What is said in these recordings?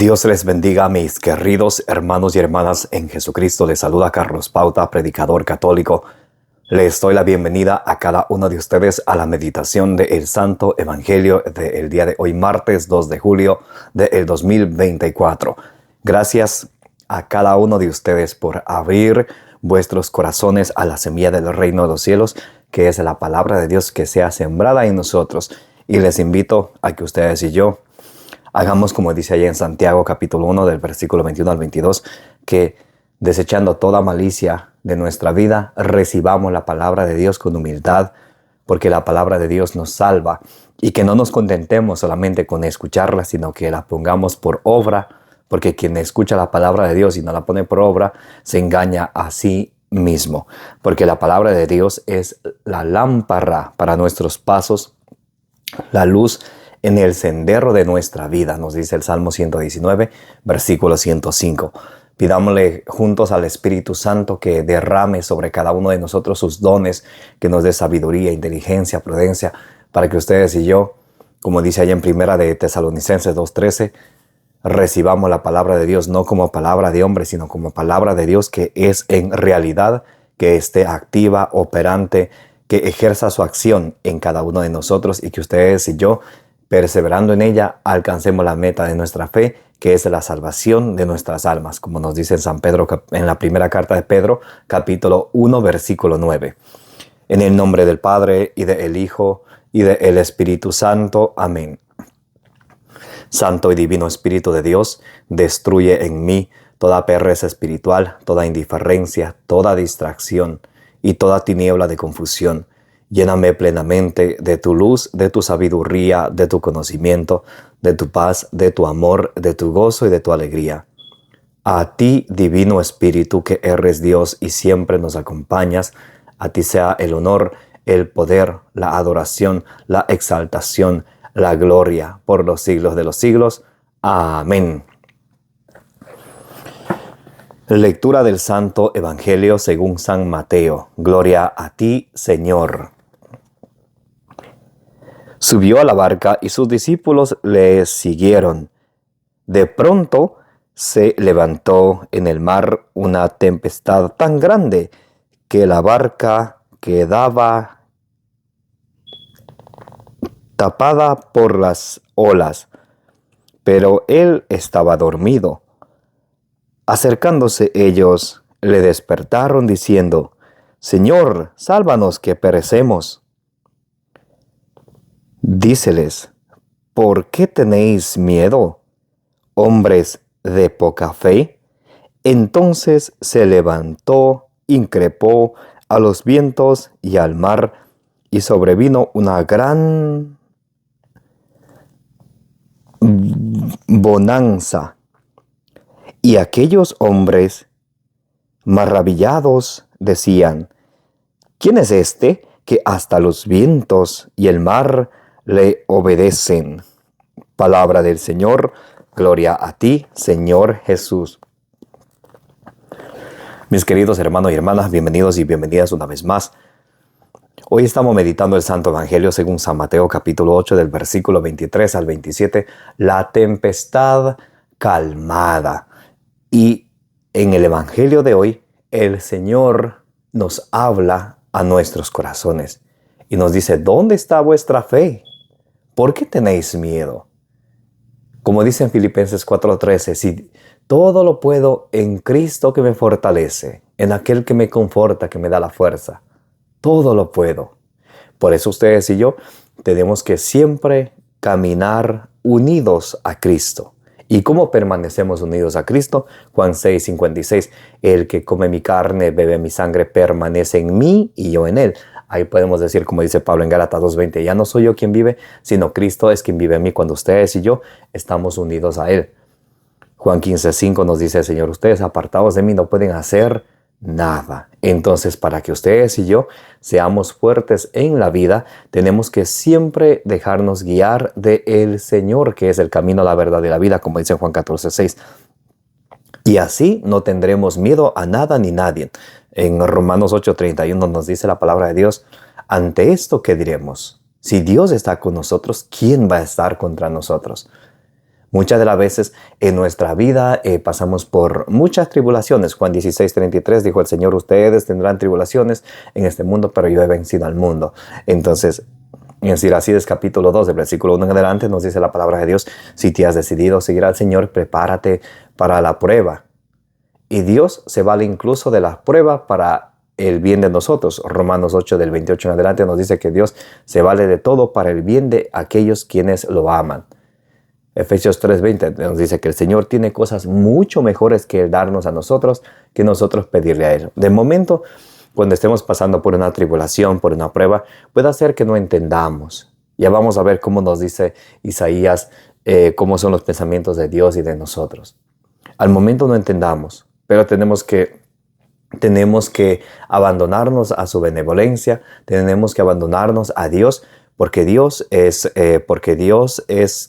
Dios les bendiga, mis queridos hermanos y hermanas en Jesucristo. Les saluda Carlos Pauta, predicador católico. Les doy la bienvenida a cada uno de ustedes a la meditación del Santo Evangelio del día de hoy, martes 2 de julio del 2024. Gracias a cada uno de ustedes por abrir vuestros corazones a la semilla del reino de los cielos, que es la palabra de Dios que sea sembrada en nosotros. Y les invito a que ustedes y yo hagamos como dice allá en Santiago capítulo 1 del versículo 21 al 22, que desechando toda malicia de nuestra vida, recibamos la palabra de Dios con humildad, porque la palabra de Dios nos salva, y que no nos contentemos solamente con escucharla, sino que la pongamos por obra, porque quien escucha la palabra de Dios y no la pone por obra, se engaña a sí mismo, porque la palabra de Dios es la lámpara para nuestros pasos, la luz en el sendero de nuestra vida, nos dice el Salmo 119, versículo 105. Pidámosle juntos al Espíritu Santo que derrame sobre cada uno de nosotros sus dones, que nos dé sabiduría, inteligencia, prudencia, para que ustedes y yo, como dice allá en Primera de Tesalonicenses 2:13, recibamos la palabra de Dios no como palabra de hombre, sino como palabra de Dios que es en realidad, que esté activa, operante, que ejerza su acción en cada uno de nosotros, y que ustedes y yo, perseverando en ella, alcancemos la meta de nuestra fe, que es la salvación de nuestras almas, como nos dice San Pedro en la primera carta de Pedro, capítulo 1, versículo 9. En el nombre del Padre, y del Hijo, y del Espíritu Santo. Amén. Santo y divino Espíritu de Dios, destruye en mí toda pereza espiritual, toda indiferencia, toda distracción y toda tiniebla de confusión. Lléname plenamente de tu luz, de tu sabiduría, de tu conocimiento, de tu paz, de tu amor, de tu gozo y de tu alegría. A ti, divino Espíritu, que eres Dios y siempre nos acompañas, a ti sea el honor, el poder, la adoración, la exaltación, la gloria por los siglos de los siglos. Amén. Lectura del Santo Evangelio según San Mateo. Gloria a ti, Señor. Subió a la barca y sus discípulos le siguieron. De pronto se levantó en el mar una tempestad tan grande que la barca quedaba tapada por las olas, pero él estaba dormido. Acercándose ellos, le despertaron diciendo: Señor, sálvanos que perecemos. Díceles: ¿por qué tenéis miedo, hombres de poca fe? Entonces se levantó, increpó a los vientos y al mar, y sobrevino una gran bonanza. Y aquellos hombres, maravillados, decían: ¿quién es este que hasta los vientos y el mar le obedecen? Palabra del Señor. Gloria a ti, Señor Jesús. Mis queridos hermanos y hermanas, bienvenidos y bienvenidas una vez más. Hoy estamos meditando el Santo Evangelio según San Mateo capítulo 8 del versículo 23 al 27, la tempestad calmada. Y en el Evangelio de hoy, el Señor nos habla a nuestros corazones y nos dice: ¿dónde está vuestra fe? ¿Por qué tenéis miedo? Como dice en Filipenses 4:13, si todo lo puedo en Cristo que me fortalece, en aquel que me conforta, que me da la fuerza, todo lo puedo. Por eso ustedes y yo tenemos que siempre caminar unidos a Cristo. ¿Y cómo permanecemos unidos a Cristo? Juan 6:56, el que come mi carne, bebe mi sangre, permanece en mí y yo en él. Ahí podemos decir, como dice Pablo en Gálatas 2:20, ya no soy yo quien vive, sino Cristo es quien vive en mí, cuando ustedes y yo estamos unidos a él. Juan 15:5 nos dice el Señor: ustedes apartados de mí no pueden hacer nada. Entonces, para que ustedes y yo seamos fuertes en la vida, tenemos que siempre dejarnos guiar del Señor, que es el camino, la verdad y la vida, como dice en Juan 14:6. Y así no tendremos miedo a nada ni nadie. En Romanos 8:31 nos dice la palabra de Dios: ante esto, ¿qué diremos? Si Dios está con nosotros, ¿quién va a estar contra nosotros? Muchas de las veces en nuestra vida pasamos por muchas tribulaciones. Juan 16:33 dijo el Señor, ustedes tendrán tribulaciones en este mundo, pero yo he vencido al mundo. Entonces, en Siracides capítulo 2, del versículo 1 en adelante, nos dice la palabra de Dios, si te has decidido seguir al Señor, prepárate para la prueba. Y Dios se vale incluso de la prueba para el bien de nosotros. Romanos 8 del 28 en adelante nos dice que Dios se vale de todo para el bien de aquellos quienes lo aman. Efesios 3:20 nos dice que el Señor tiene cosas mucho mejores que darnos a nosotros, que nosotros pedirle a Él. De momento, cuando estemos pasando por una tribulación, por una prueba, puede ser que no entendamos. Ya vamos a ver cómo nos dice Isaías, cómo son los pensamientos de Dios y de nosotros. Al momento no entendamos, pero tenemos que abandonarnos a su benevolencia, tenemos que abandonarnos a Dios, porque Dios es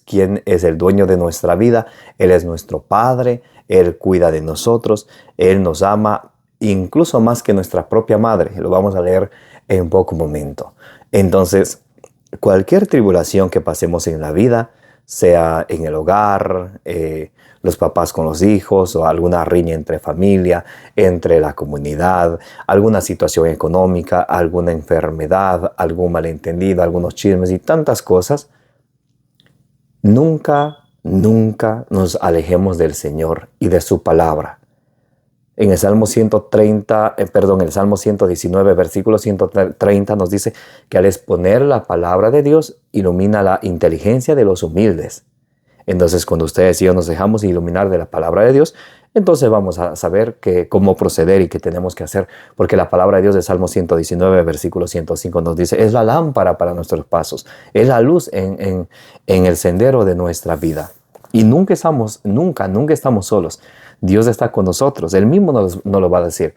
quien es el dueño de nuestra vida. Él es nuestro Padre, Él cuida de nosotros, Él nos ama incluso más que nuestra propia madre. Lo vamos a leer en un poco momento. Entonces, cualquier tribulación que pasemos en la vida, sea en el hogar, los papás con los hijos, o alguna riña entre familia, entre la comunidad, alguna situación económica, alguna enfermedad, algún malentendido, algunos chismes y tantas cosas, nunca nos alejemos del Señor y de su palabra. En el Salmo 119, versículo 130 nos dice que al exponer la palabra de Dios ilumina la inteligencia de los humildes. Entonces, cuando ustedes y yo nos dejamos iluminar de la palabra de Dios, entonces vamos a saber cómo proceder y qué tenemos que hacer, porque la palabra de Dios de Salmo 119, versículo 105 nos dice, es la lámpara para nuestros pasos, es la luz en el sendero de nuestra vida. Y nunca estamos solos. Dios está con nosotros. Él mismo nos lo va a decir.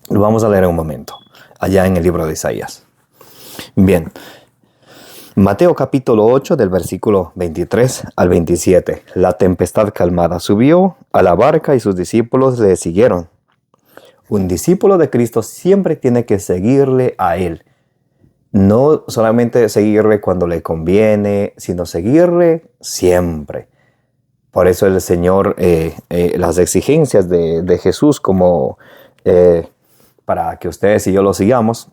Lo vamos a leer en un momento, allá en el libro de Isaías. Bien. Mateo capítulo 8 del versículo 23 al 27. La tempestad calmada subió a la barca y sus discípulos le siguieron. Un discípulo de Cristo siempre tiene que seguirle a Él. No solamente seguirle cuando le conviene, sino seguirle siempre. Por eso el Señor, las exigencias de Jesús como para que ustedes y yo lo sigamos,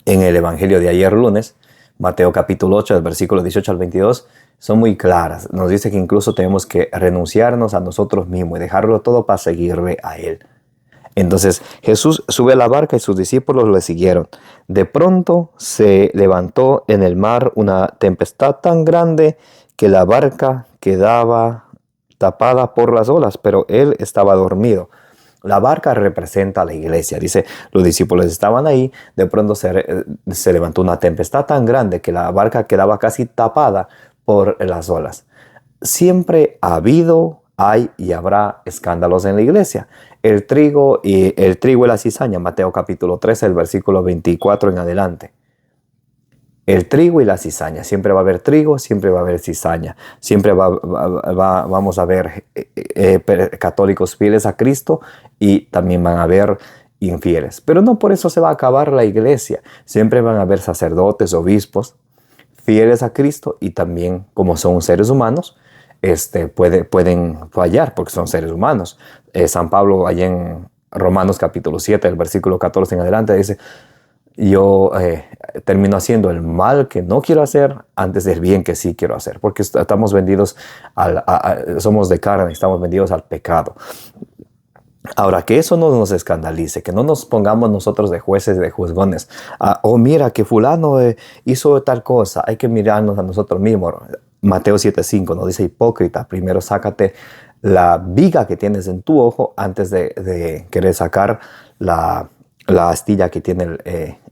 en el Evangelio de ayer lunes, Mateo capítulo 8, del versículo 18 al 22, son muy claras. Nos dice que incluso tenemos que renunciarnos a nosotros mismos y dejarlo todo para seguirle a Él. Entonces Jesús sube a la barca y sus discípulos le siguieron. De pronto se levantó en el mar una tempestad tan grande que la barca quedaba tapada por las olas, pero Él estaba dormido. La barca representa a la iglesia. Dice, los discípulos estaban ahí, de pronto se levantó una tempestad tan grande que la barca quedaba casi tapada por las olas. Siempre ha habido, hay y habrá escándalos en la iglesia. El trigo y la cizaña, Mateo capítulo 13, el versículo 24 en adelante. El trigo y la cizaña. Siempre va a haber trigo, siempre va a haber cizaña. Siempre vamos a ver católicos fieles a Cristo y también van a haber infieles. Pero no por eso se va a acabar la iglesia. Siempre van a haber sacerdotes, obispos, fieles a Cristo y también, como son seres humanos, pueden fallar porque son seres humanos. San Pablo, allá en Romanos capítulo 7, el versículo 14 en adelante, dice, yo termino haciendo el mal que no quiero hacer antes del bien que sí quiero hacer, porque estamos vendidos somos de carne, estamos vendidos al pecado. Ahora, que eso no nos escandalice, que no nos pongamos nosotros de jueces, de juzgones. Mira que fulano hizo tal cosa, hay que mirarnos a nosotros mismos. Mateo 7:5 nos dice, hipócrita, primero sácate la viga que tienes en tu ojo antes de querer sacar la astilla que tiene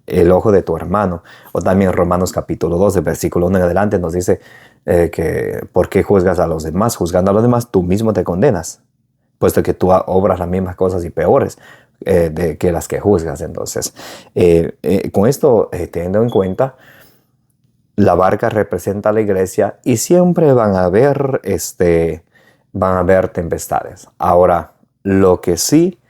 el ojo de tu hermano. O también Romanos capítulo 12, versículo 1 en adelante nos dice que ¿por qué juzgas a los demás? Juzgando a los demás, tú mismo te condenas, puesto que tú obras las mismas cosas y peores que las que juzgas. Entonces, con esto teniendo en cuenta, la barca representa a la iglesia y siempre van a haber tempestades. Ahora, lo que sí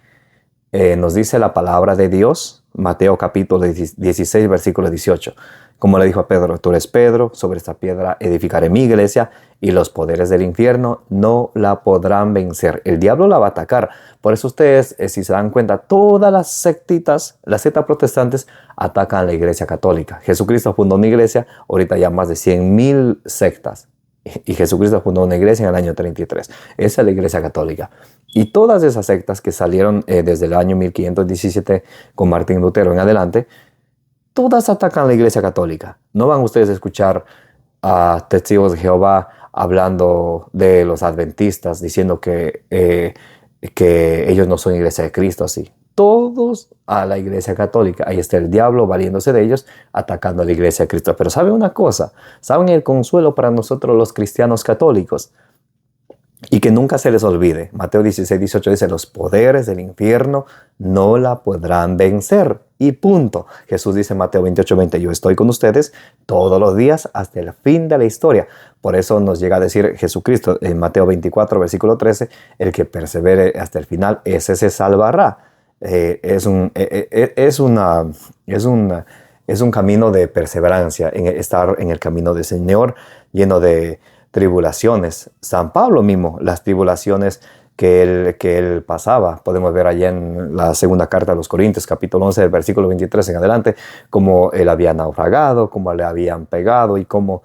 nos dice la palabra de Dios, Mateo capítulo 16, versículo 18, Como le dijo a Pedro, tú eres Pedro, sobre esta piedra edificaré mi iglesia y los poderes del infierno no la podrán vencer. El diablo la va a atacar. Por eso ustedes, si se dan cuenta, todas las sectitas, las sectas protestantes atacan a la iglesia católica. Jesucristo fundó una iglesia, ahorita ya más de 100,000 sectas. Y Jesucristo fundó una iglesia en el año 33. Esa es la iglesia católica. Y todas esas sectas que salieron desde el año 1517 con Martín Lutero en adelante, todas atacan a la iglesia católica. No van ustedes a escuchar a testigos de Jehová hablando de los adventistas, diciendo que ellos no son iglesia de Cristo, así. Todos a la iglesia católica. Ahí está el diablo valiéndose de ellos, atacando a la iglesia de Cristo. Pero ¿saben una cosa? ¿Saben el consuelo para nosotros los cristianos católicos? Y que nunca se les olvide. Mateo 16:18 dice, los poderes del infierno no la podrán vencer. Y punto. Jesús dice en Mateo 28:20, yo estoy con ustedes todos los días hasta el fin de la historia. Por eso nos llega a decir Jesucristo en Mateo 24, versículo 13, el que persevere hasta el final, ese se salvará. Es un camino de perseverancia, en estar en el camino del Señor, lleno de tribulaciones. San Pablo mismo, las tribulaciones que él pasaba, podemos ver allá en la segunda carta a los Corintios, capítulo 11, del versículo 23 en adelante, cómo él había naufragado, cómo le habían pegado y cómo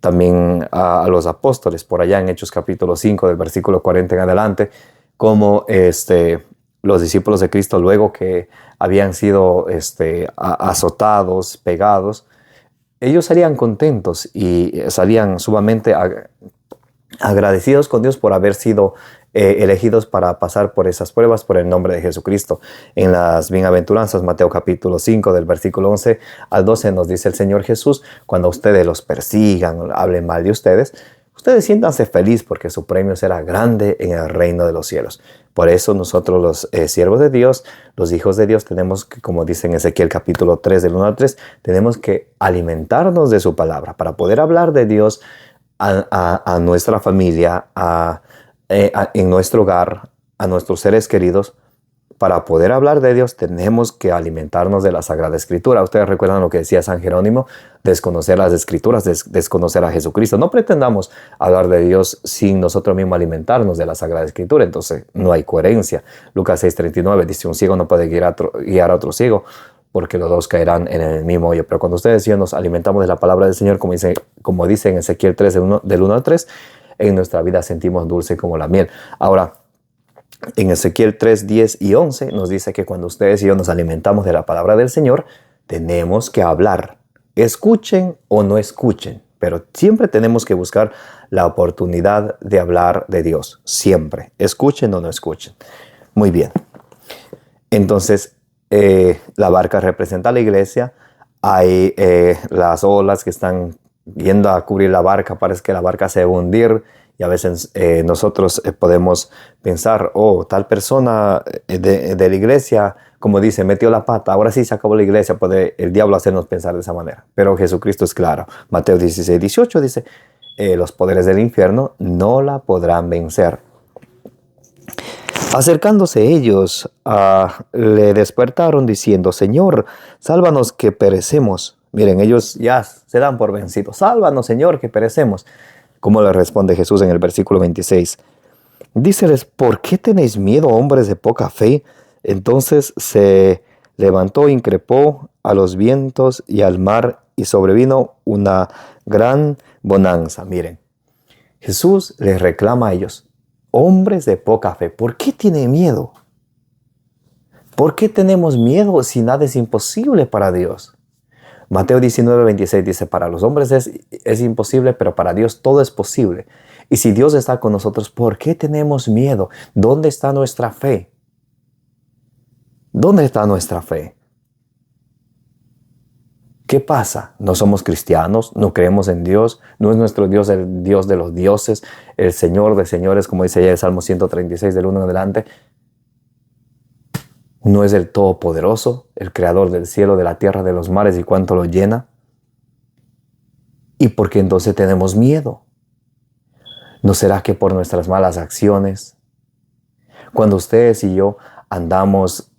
también a los apóstoles, por allá en Hechos capítulo 5, del versículo 40 en adelante, cómo los discípulos de Cristo, luego que habían sido azotados, pegados, ellos salían contentos y salían sumamente agradecidos con Dios por haber sido elegidos para pasar por esas pruebas por el nombre de Jesucristo. En las bienaventuranzas, Mateo capítulo 5, del versículo 11 al 12, nos dice el Señor Jesús, cuando ustedes los persigan, hablen mal de ustedes siéntanse feliz porque su premio será grande en el reino de los cielos. Por eso nosotros los siervos de Dios, los hijos de Dios, tenemos que, como dice en Ezequiel capítulo 3, del 1 al 3, tenemos que alimentarnos de su palabra para poder hablar de Dios a nuestra familia, en nuestro hogar, a nuestros seres queridos. Para poder hablar de Dios tenemos que alimentarnos de la Sagrada Escritura. Ustedes recuerdan lo que decía San Jerónimo, desconocer las Escrituras, desconocer a Jesucristo. No pretendamos hablar de Dios sin nosotros mismos alimentarnos de la Sagrada Escritura, entonces no hay coherencia. Lucas 6:39 dice, un ciego no puede guiar a otro ciego, porque los dos caerán en el mismo hoyo. Pero cuando ustedes y yo nos alimentamos de la palabra del Señor, como dice en Ezequiel 3, del 1 al 3, en nuestra vida sentimos dulce como la miel. Ahora, en Ezequiel 3, 10 y 11 nos dice que cuando ustedes y yo nos alimentamos de la palabra del Señor, tenemos que hablar. Escuchen o no escuchen, pero siempre tenemos que buscar la oportunidad de hablar de Dios. Siempre. Escuchen o no escuchen. Muy bien. Entonces, la barca representa a la iglesia. Hay las olas que están yendo a cubrir la barca. Parece que la barca se va a hundir. Y a veces nosotros podemos pensar, tal persona de la iglesia, como dice, metió la pata, ahora sí se acabó la iglesia, puede el diablo hacernos pensar de esa manera. Pero Jesucristo es claro. Mateo 16:18 dice, los poderes del infierno no la podrán vencer. Acercándose ellos, le despertaron diciendo, Señor, sálvanos que perecemos. Miren, ellos ya se dan por vencidos. Sálvanos, Señor, que perecemos. ¿Cómo le responde Jesús en el versículo 26? Díceles, ¿por qué tenéis miedo, hombres de poca fe? Entonces se levantó, increpó a los vientos y al mar y sobrevino una gran bonanza. Miren, Jesús les reclama a ellos, hombres de poca fe, ¿por qué tienen miedo? ¿Por qué tenemos miedo si nada es imposible para Dios? Mateo 19:26 dice, para los hombres es imposible, pero para Dios todo es posible. Y si Dios está con nosotros, ¿por qué tenemos miedo? ¿Dónde está nuestra fe? ¿Dónde está nuestra fe? ¿Qué pasa? ¿No somos cristianos? ¿No creemos en Dios? ¿No es nuestro Dios el Dios de los dioses? El Señor de señores, como dice allá el Salmo 136 del 1 en adelante. ¿No es el Todopoderoso, el Creador del cielo, de la tierra, de los mares y cuánto lo llena? ¿Y por qué entonces tenemos miedo? ¿No será que por nuestras malas acciones? Cuando ustedes y yo andamos,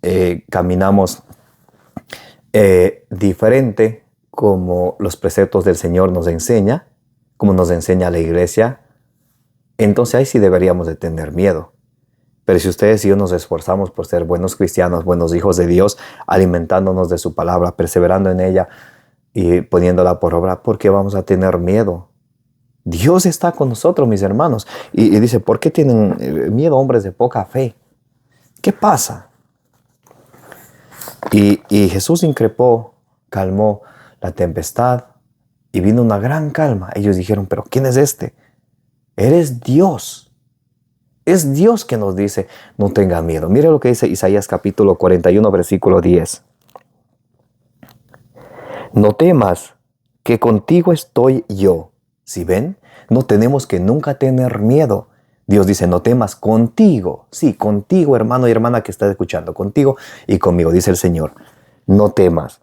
caminamos diferente, como los preceptos del Señor nos enseña, como nos enseña la iglesia, entonces ahí sí deberíamos de tener miedo. Pero si ustedes y yo nos esforzamos por ser buenos cristianos, buenos hijos de Dios, alimentándonos de su palabra, perseverando en ella y poniéndola por obra, ¿por qué vamos a tener miedo? Dios está con nosotros, mis hermanos. Y dice, ¿por qué tienen miedo hombres de poca fe? ¿Qué pasa? Y Jesús increpó, calmó la tempestad y vino una gran calma. Ellos dijeron, ¿pero quién es este? Eres Dios. Es Dios que nos dice, no tenga miedo. Mire lo que dice Isaías capítulo 41, versículo 10. No temas, que contigo estoy yo. ¿Sí ven? No tenemos que nunca tener miedo. Dios dice, no temas, contigo. Sí, contigo, hermano y hermana que estás escuchando. Contigo y conmigo, dice el Señor. No temas,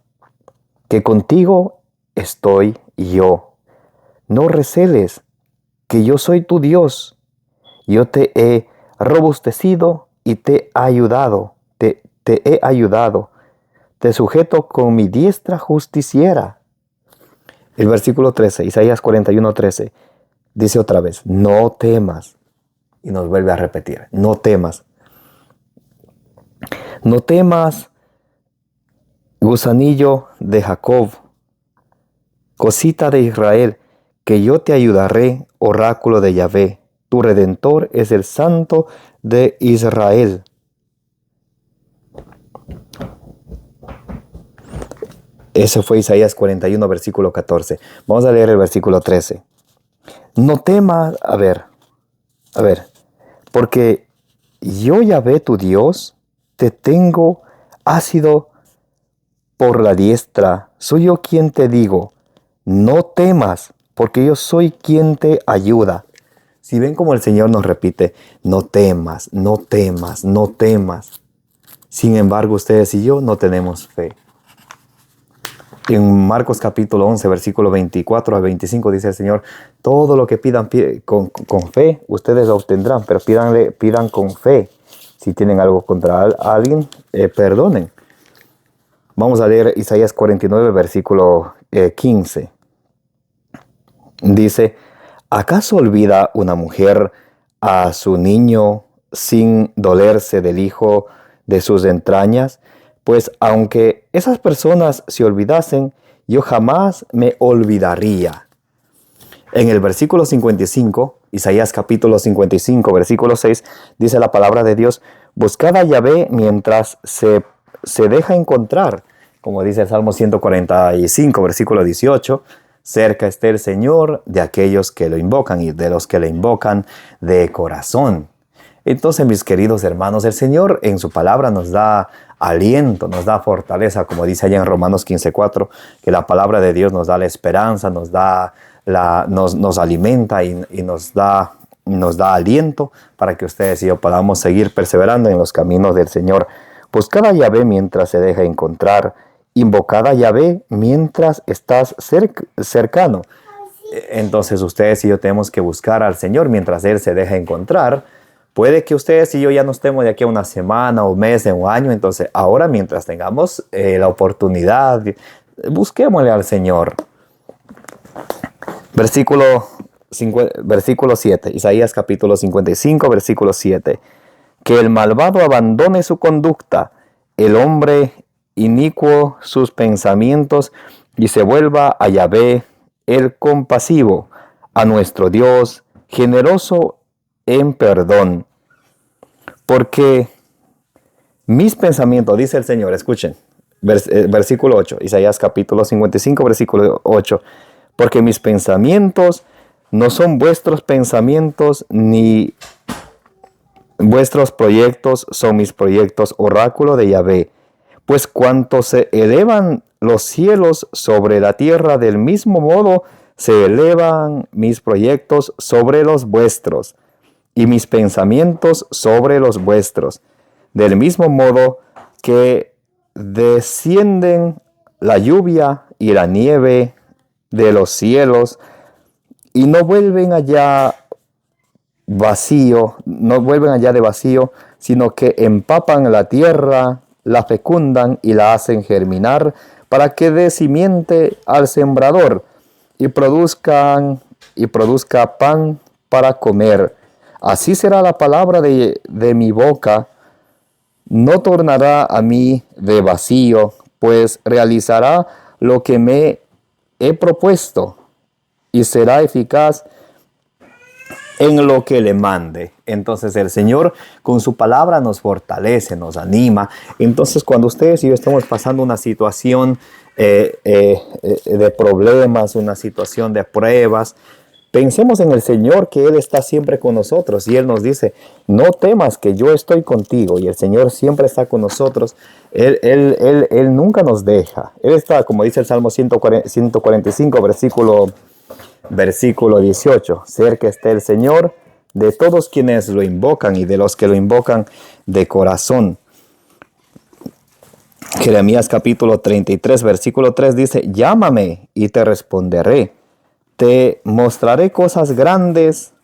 que contigo estoy yo. No receles, que yo soy tu Dios. Yo te he robustecido y te he ayudado. Te he ayudado. Te sujeto con mi diestra justiciera. El versículo 13, Isaías 41, 13, dice otra vez, no temas. Y nos vuelve a repetir, no temas. No temas, gusanillo de Jacob, cosita de Israel, que yo te ayudaré, oráculo de Yahvé. Tu Redentor es el Santo de Israel. Eso fue Isaías 41, versículo 14. Vamos a leer el versículo 13. No temas, a ver, porque yo, Yahvé, tu Dios, te tengo ácido por la diestra. Soy yo quien te digo, no temas, porque yo soy quien te ayuda. Si ven como el Señor nos repite, no temas, no temas, no temas. Sin embargo, ustedes y yo no tenemos fe. En Marcos capítulo 11, versículo 24 al 25 dice el Señor, todo lo que pidan con fe, ustedes lo obtendrán, pero pidan con fe. Si tienen algo contra alguien, perdonen. Vamos a leer Isaías 49, versículo 15. Dice, ¿acaso olvida una mujer a su niño sin dolerse del hijo de sus entrañas? Pues aunque esas personas se olvidasen, yo jamás me olvidaría. En el versículo 55, Isaías capítulo 55, versículo 6, dice la palabra de Dios, buscad a Yahvé mientras se deja encontrar. Como dice el Salmo 145, versículo 18, cerca esté el Señor de aquellos que lo invocan y de los que le invocan de corazón. Entonces, mis queridos hermanos, el Señor en su palabra nos da aliento, nos da fortaleza, como dice allá en Romanos 15:4, que la palabra de Dios nos da la esperanza, nos alimenta y nos da aliento para que ustedes y yo podamos seguir perseverando en los caminos del Señor. Buscad a Yahvé mientras se deja encontrar, invocad a Yahvé mientras estás cercano. Entonces ustedes y yo tenemos que buscar al Señor mientras Él se deja encontrar. Puede que ustedes y yo ya no estemos de aquí a una semana, un mes, un año. Entonces, ahora mientras tengamos la oportunidad, busquémosle al Señor. Versículo 7, Isaías capítulo 55, versículo 7. Que el malvado abandone su conducta, el hombre inicuo sus pensamientos, y se vuelva a Yahvé, el compasivo, a nuestro Dios, generoso en perdón, porque mis pensamientos, dice el Señor, escuchen, versículo 8, Isaías capítulo 55, versículo 8, porque mis pensamientos no son vuestros pensamientos, ni vuestros proyectos son mis proyectos, oráculo de Yahvé, pues cuanto se elevan los cielos sobre la tierra, del mismo modo se elevan mis proyectos sobre los vuestros, y mis pensamientos sobre los vuestros, del mismo modo que descienden la lluvia y la nieve de los cielos, y no vuelven allá de vacío, sino que empapan la tierra, la fecundan y la hacen germinar, para que dé simiente al sembrador y produzca pan para comer. Así será la palabra de mi boca. No tornará a mí de vacío, pues realizará lo que me he propuesto y será eficaz en lo que le mande. Entonces el Señor con su palabra nos fortalece, nos anima. Entonces cuando ustedes y yo estamos pasando una situación de problemas, una situación de pruebas, pensemos en el Señor, que Él está siempre con nosotros y Él nos dice, no temas, que yo estoy contigo. Y el Señor siempre está con nosotros. Él nunca nos deja. Él está, como dice el Salmo 145, versículo 18. Cerca está el Señor de todos quienes lo invocan y de los que lo invocan de corazón. Jeremías capítulo 33, versículo 3 dice, llámame y te responderé. Te mostraré cosas grandes,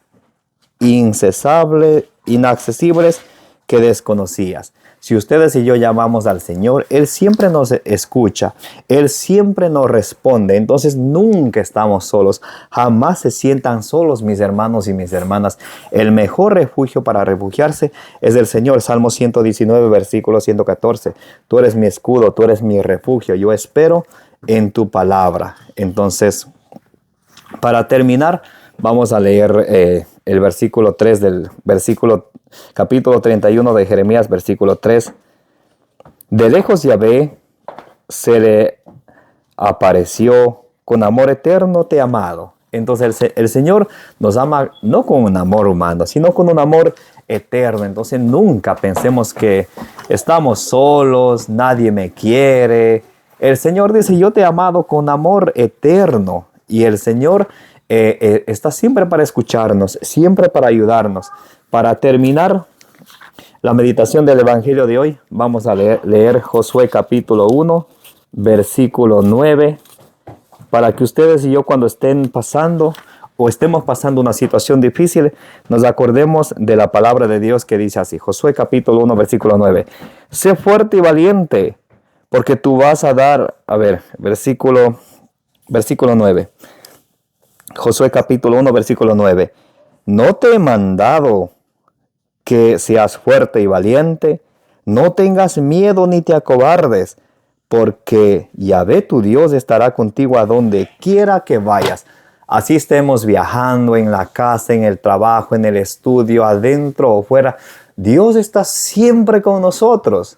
inaccesibles, que desconocías. Si ustedes y yo llamamos al Señor, Él siempre nos escucha, Él siempre nos responde. Entonces nunca estamos solos, jamás se sientan solos, mis hermanos y mis hermanas. El mejor refugio para refugiarse es el Señor. Salmo 119, versículo 114. Tú eres mi escudo, tú eres mi refugio, yo espero en tu palabra. Entonces, para terminar, vamos a leer el versículo 3 del capítulo 31 de Jeremías, versículo 3. De lejos Yahvé se le apareció, con amor eterno te he amado. Entonces el Señor nos ama no con un amor humano, sino con un amor eterno. Entonces nunca pensemos que estamos solos, nadie me quiere. El Señor dice, yo te he amado con amor eterno. Y el Señor está siempre para escucharnos, siempre para ayudarnos. Para terminar la meditación del Evangelio de hoy, vamos a leer Josué capítulo 1, versículo 9, para que ustedes y yo cuando estén pasando o estemos pasando una situación difícil, nos acordemos de la palabra de Dios que dice así. Josué capítulo 1, versículo 9. Sé fuerte y valiente, porque tú vas a dar, versículo 9. Josué capítulo 1, versículo 9. No te he mandado que seas fuerte y valiente, no tengas miedo ni te acobardes, porque Yahvé tu Dios estará contigo a donde quiera que vayas. Así estemos viajando en la casa, en el trabajo, en el estudio, adentro o fuera, Dios está siempre con nosotros.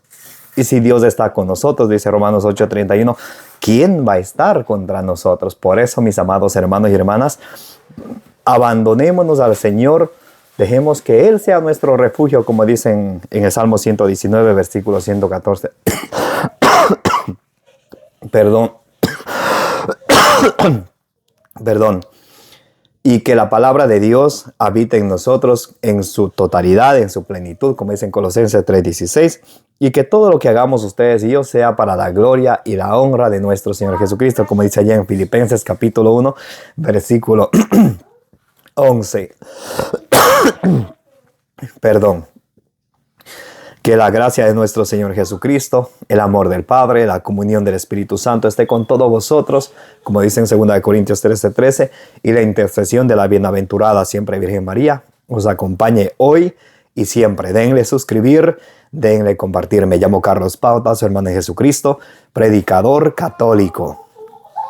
Y si Dios está con nosotros, dice Romanos 8:31, ¿quién va a estar contra nosotros? Por eso, mis amados hermanos y hermanas, abandonémonos al Señor, dejemos que Él sea nuestro refugio, como dicen en el Salmo 119, versículo 114. Perdón. Y que la palabra de Dios habite en nosotros en su totalidad, en su plenitud, como dice en Colosenses 3:16. Y que todo lo que hagamos ustedes y yo sea para la gloria y la honra de nuestro Señor Jesucristo, como dice allá en Filipenses capítulo 1, versículo 11. Perdón. Que la gracia de nuestro Señor Jesucristo, el amor del Padre, la comunión del Espíritu Santo esté con todos vosotros, como dice en 2 Corintios 13:13, y la intercesión de la bienaventurada siempre Virgen María os acompañe hoy y siempre. Denle suscribir, denle compartir. Me llamo Carlos Pauta, su hermano de Jesucristo, predicador católico.